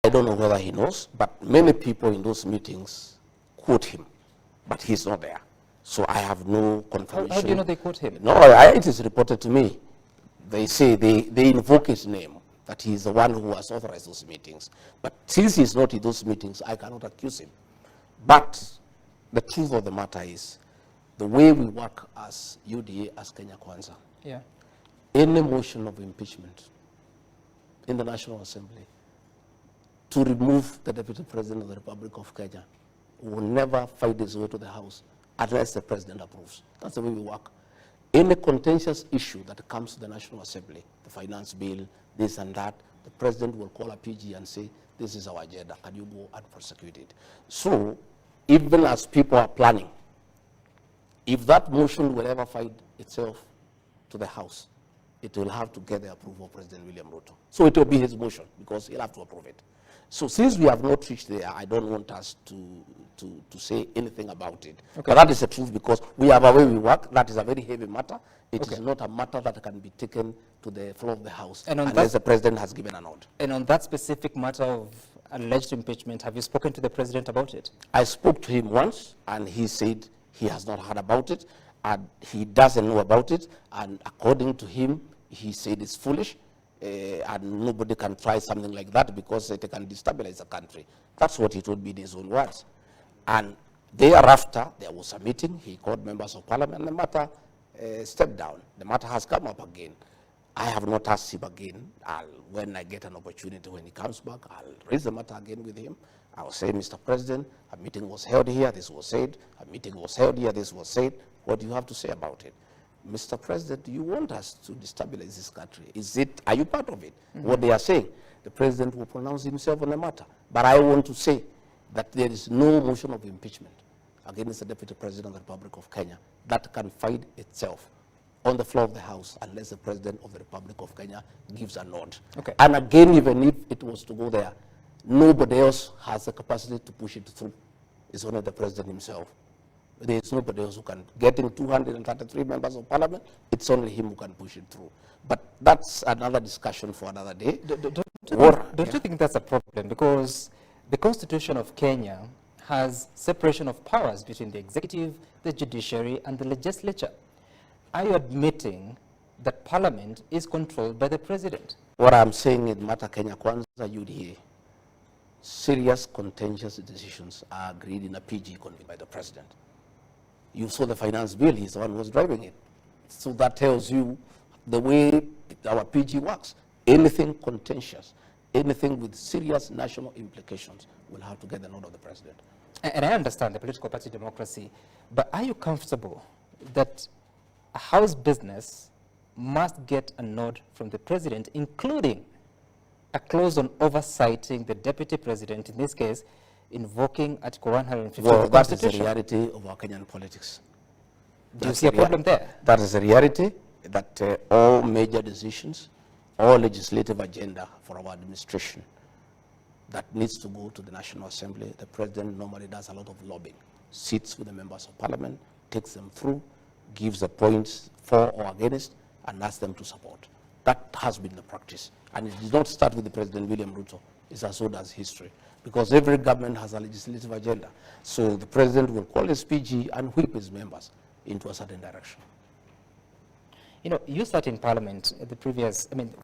I don't know whether he knows, but many people in those meetings quote him, but he's not there. So I have no confirmation. How do you know they quote him? No, it is reported to me. They say they invoke his name, that he is the one who has authorized those meetings. But since he's not in those meetings, I cannot accuse him. But the truth of the matter is, the way we work as UDA, as Kenya Kwanza, yeah, any motion of impeachment in the National Assembly to remove the Deputy President of the Republic of Kenya will never find its way to the House unless the President approves. That's the way we work. Any contentious issue that comes to the National Assembly, the finance bill, this and that, the President will call a PG and say, this is our agenda, can you go and prosecute it? So, even as people are planning, if that motion will ever find itself to the House, it will have to get the approval of President William Ruto. So it will be his motion, because he'll have to approve it. So since we have not reached there, I don't want us to say anything about it. Okay. But that is the truth, because we have a way we work. That is a very heavy matter. It is not a matter that can be taken to the floor of the House unless the President has given a nod. And on that specific matter of alleged impeachment, have you spoken to the President about it? I spoke to him once, and he said he has not heard about it, and he doesn't know about it, and according to him, he said it's foolish, and nobody can try something like that because it can destabilize the country. That's what he told me in his own words. And thereafter, there was a meeting. He called members of parliament, and the matter stepped down. The matter has come up again. I have not asked him again. When I get an opportunity, when he comes back, I'll raise the matter again with him. I'll say, Mr. President, a meeting was held here, this was said. A meeting was held here, this was said. What do you have to say about it? Mr. President, do you want us to destabilize this country? Are you part of it? What they are saying, the President will pronounce himself on the matter. But I want to say that there is no motion of impeachment against the Deputy President of the Republic of Kenya that can find itself on the floor of the House unless the President of the Republic of Kenya gives a nod. Okay. And again, even if it was to go there, nobody else has the capacity to push it through. It's only the President himself. There is nobody else who can. Getting 233 members of parliament, it's only him who can push it through. But that's another discussion for another day. Don't you think that's a problem? Because the Constitution of Kenya has separation of powers between the executive, the judiciary, and the legislature. Are you admitting that parliament is controlled by the president? What I'm saying in Matter Kenya Kwanza UDA, serious contentious decisions are agreed in a PG convened by the president. You saw the finance bill, he's the one who was driving it. So that tells you the way our PG works. Anything contentious, anything with serious national implications will have to get the nod of the president. And I understand the political party democracy, but are you comfortable that a House business must get a nod from the president, including a clause on oversighting the deputy president, in this case, invoking Article 150 of the Constitution? That is the reality of our Kenyan politics. Do you see a problem there? That is the reality, that all major decisions, all legislative agenda for our administration that needs to go to the National Assembly, the president normally does a lot of lobbying, sits with the members of parliament, takes them through, gives the points for or against, and asks them to support. That has been the practice. And it did not start with the President William Ruto. It's as old as history. Because every government has a legislative agenda. So the president will call his PG and whip his members into a certain direction. You know, you sat in parliament at the previous,